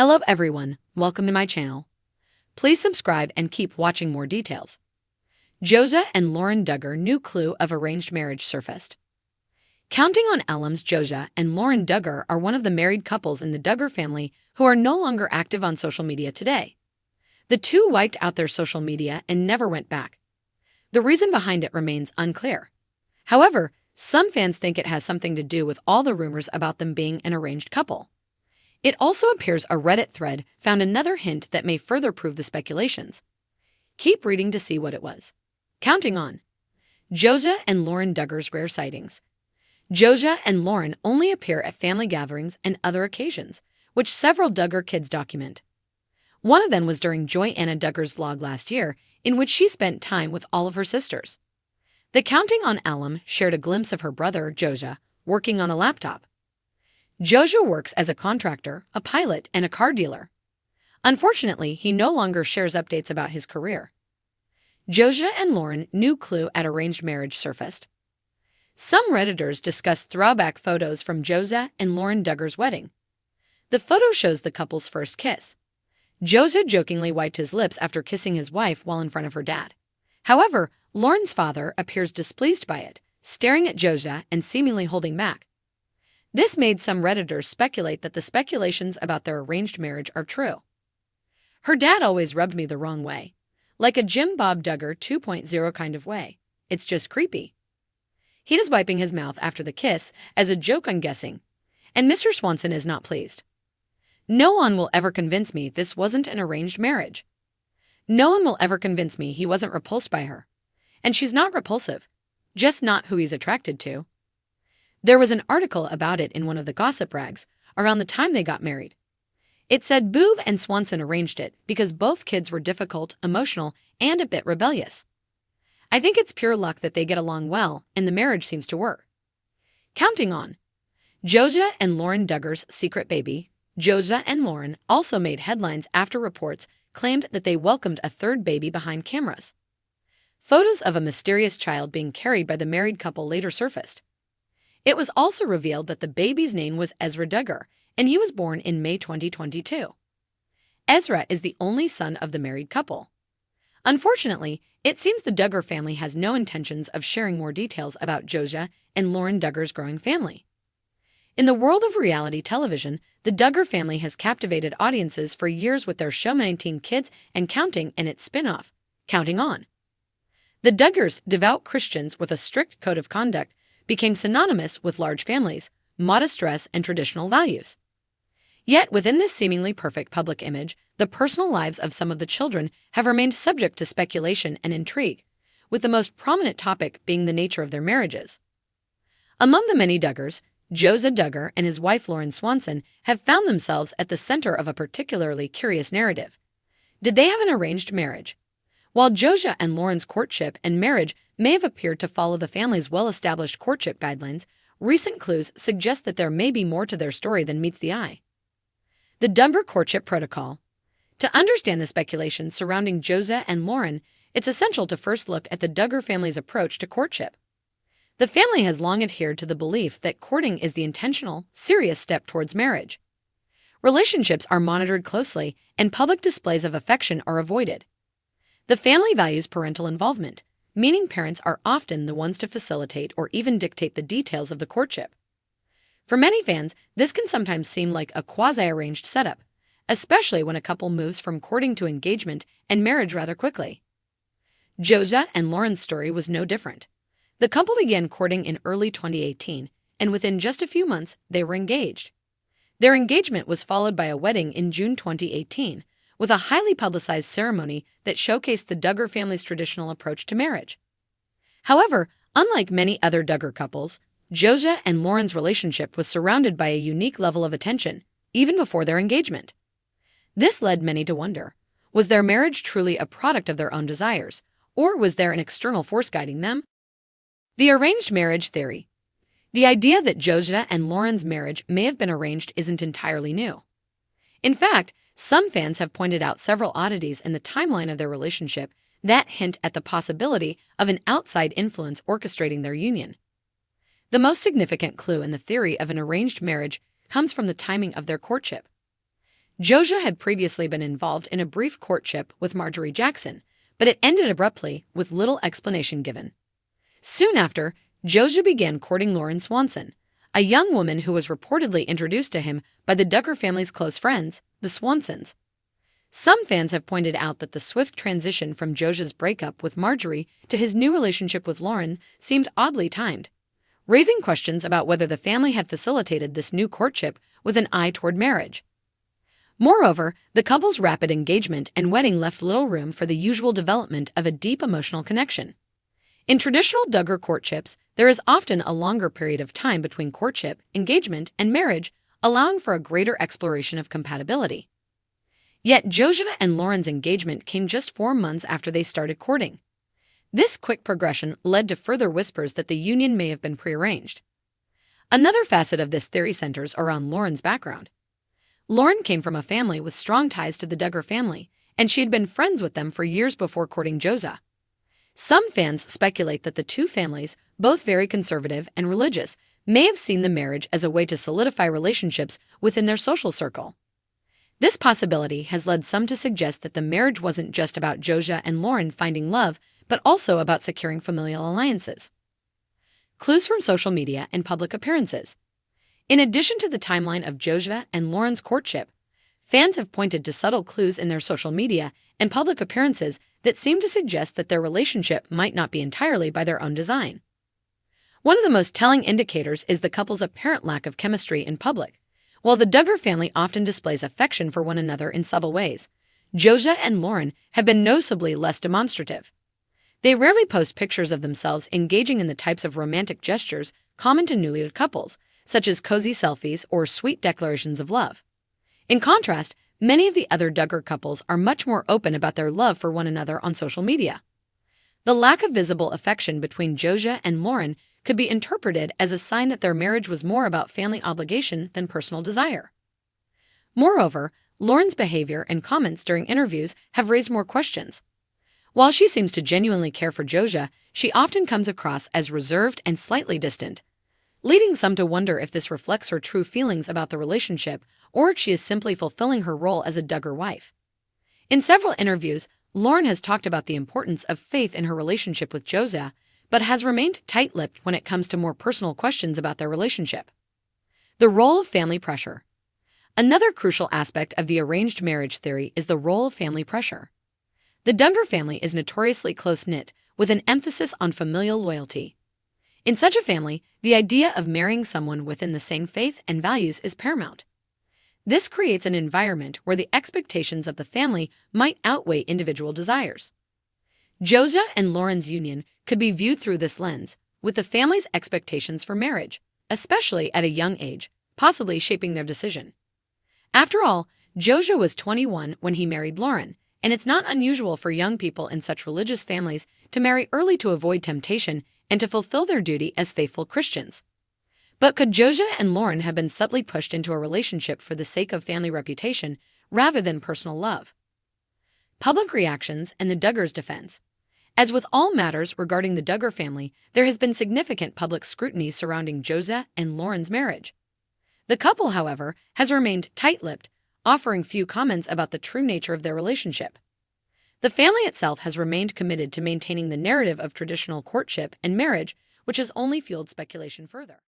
Hello everyone, welcome to my channel. Please subscribe and keep watching more details. Josiah and Lauren Duggar new clue of arranged marriage surfaced. Counting on alums, Josiah and Lauren Duggar are one of the married couples in the Duggar family who are no longer active on social media today. The two wiped out their social media and never went back. The reason behind it remains unclear. However, some fans think it has something to do with all the rumors about them being an arranged couple. It also appears a Reddit thread found another hint that may further prove the speculations. Keep reading to see what it was. Counting on Josiah and Lauren Duggar's rare sightings. Josiah and Lauren only appear at family gatherings and other occasions, which several Duggar kids document. One of them was during Joanna Duggar's vlog last year, in which she spent time with all of her sisters. The Counting on alum shared a glimpse of her brother, Josiah, working on a laptop. Josiah works as a contractor, a pilot, and a car dealer. Unfortunately, he no longer shares updates about his career. Josiah and Lauren new clue at arranged marriage surfaced. Some Redditors discussed throwback photos from Josiah and Lauren Duggar's wedding. The photo shows the couple's first kiss. Josiah jokingly wiped his lips after kissing his wife while in front of her dad. However, Lauren's father appears displeased by it, staring at Josiah and seemingly holding back. This made some Redditors speculate that the speculations about their arranged marriage are true. Her dad always rubbed me the wrong way. Like a Jim Bob Duggar 2.0 kind of way. It's just creepy. He is wiping his mouth after the kiss, as a joke I'm guessing. And Mr. Swanson is not pleased. No one will ever convince me this wasn't an arranged marriage. No one will ever convince me he wasn't repulsed by her. And she's not repulsive. Just not who he's attracted to. There was an article about it in one of the gossip rags around the time they got married. It said Boob and Swanson arranged it because both kids were difficult, emotional, and a bit rebellious. I think it's pure luck that they get along well and the marriage seems to work. Counting on Josiah and Lauren Duggar's secret baby. Josiah and Lauren also made headlines after reports claimed that they welcomed a third baby behind cameras. Photos of a mysterious child being carried by the married couple later surfaced. It was also revealed that the baby's name was Ezra Duggar, and he was born in May 2022. Ezra is the only son of the married couple. Unfortunately, it seems the Duggar family has no intentions of sharing more details about Josiah and Lauren Duggar's growing family. In the world of reality television, the Duggar family has captivated audiences for years with their show 19 Kids and Counting and its spin-off, Counting On. The Duggars, devout Christians with a strict code of conduct, became synonymous with large families, modest dress, and traditional values. Yet within this seemingly perfect public image, the personal lives of some of the children have remained subject to speculation and intrigue, with the most prominent topic being the nature of their marriages. Among the many Duggars, Josiah Duggar and his wife Lauren Swanson have found themselves at the center of a particularly curious narrative. Did they have an arranged marriage? While Josiah and Lauren's courtship and marriage may have appeared to follow the family's well-established courtship guidelines, recent clues suggest that there may be more to their story than meets the eye. The Duggar courtship protocol. To understand the speculation surrounding Josiah and Lauren, it's essential to first look at the Duggar family's approach to courtship. The family has long adhered to the belief that courting is the intentional, serious step towards marriage. Relationships are monitored closely, and public displays of affection are avoided. The family values parental involvement, meaning parents are often the ones to facilitate or even dictate the details of the courtship. For many fans, this can sometimes seem like a quasi-arranged setup, especially when a couple moves from courting to engagement and marriage rather quickly. Josiah and Lauren's story was no different. The couple began courting in early 2018, and within just a few months, they were engaged. Their engagement was followed by a wedding in June 2018, with a highly publicized ceremony that showcased the Duggar family's traditional approach to marriage. However, unlike many other Duggar couples, Josiah and Lauren's relationship was surrounded by a unique level of attention, even before their engagement. This led many to wonder, was their marriage truly a product of their own desires, or was there an external force guiding them? The arranged marriage theory. The idea that Josiah and Lauren's marriage may have been arranged isn't entirely new. In fact, some fans have pointed out several oddities in the timeline of their relationship that hint at the possibility of an outside influence orchestrating their union. The most significant clue in the theory of an arranged marriage comes from the timing of their courtship. Josiah had previously been involved in a brief courtship with Marjorie Jackson, but it ended abruptly with little explanation given. Soon after, Josiah began courting Lauren Swanson, a young woman who was reportedly introduced to him by the Duggar family's close friends, the Swansons. Some fans have pointed out that the swift transition from Josiah's breakup with Marjorie to his new relationship with Lauren seemed oddly timed, raising questions about whether the family had facilitated this new courtship with an eye toward marriage. Moreover, the couple's rapid engagement and wedding left little room for the usual development of a deep emotional connection. In traditional Duggar courtships, there is often a longer period of time between courtship, engagement, and marriage, allowing for a greater exploration of compatibility. Yet Josiah and Lauren's engagement came just 4 months after they started courting. This quick progression led to further whispers that the union may have been prearranged. Another facet of this theory centers around Lauren's background. Lauren came from a family with strong ties to the Duggar family, and she had been friends with them for years before courting Josiah. Some fans speculate that the two families, both very conservative and religious, may have seen the marriage as a way to solidify relationships within their social circle. This possibility has led some to suggest that the marriage wasn't just about Josiah and Lauren finding love, but also about securing familial alliances. Clues from social media and public appearances. In addition to the timeline of Josiah and Lauren's courtship, fans have pointed to subtle clues in their social media and public appearances that seem to suggest that their relationship might not be entirely by their own design. One of the most telling indicators is the couple's apparent lack of chemistry in public. While the Duggar family often displays affection for one another in subtle ways, Josiah and Lauren have been noticeably less demonstrative. They rarely post pictures of themselves engaging in the types of romantic gestures common to newlywed couples, such as cozy selfies or sweet declarations of love. In contrast, many of the other Duggar couples are much more open about their love for one another on social media. The lack of visible affection between Josiah and Lauren could be interpreted as a sign that their marriage was more about family obligation than personal desire. Moreover, Lauren's behavior and comments during interviews have raised more questions. While she seems to genuinely care for Josiah, she often comes across as reserved and slightly distant, leading some to wonder if this reflects her true feelings about the relationship or if she is simply fulfilling her role as a Duggar wife. In several interviews, Lauren has talked about the importance of faith in her relationship with Josiah, but has remained tight-lipped when it comes to more personal questions about their relationship. The role of family pressure. Another crucial aspect of the arranged marriage theory is the role of family pressure. The Duggar family is notoriously close-knit, with an emphasis on familial loyalty. In such a family, the idea of marrying someone within the same faith and values is paramount. This creates an environment where the expectations of the family might outweigh individual desires. Josiah and Lauren's union could be viewed through this lens, with the family's expectations for marriage, especially at a young age, possibly shaping their decision. After all, Josiah was 21 when he married Lauren, and it's not unusual for young people in such religious families to marry early to avoid temptation and to fulfill their duty as faithful Christians. But could Josiah and Lauren have been subtly pushed into a relationship for the sake of family reputation rather than personal love? Public reactions and the Duggars' defense. As with all matters regarding the Duggar family, there has been significant public scrutiny surrounding Josiah and Lauren's marriage. The couple, however, has remained tight-lipped, offering few comments about the true nature of their relationship. The family itself has remained committed to maintaining the narrative of traditional courtship and marriage, which has only fueled speculation further.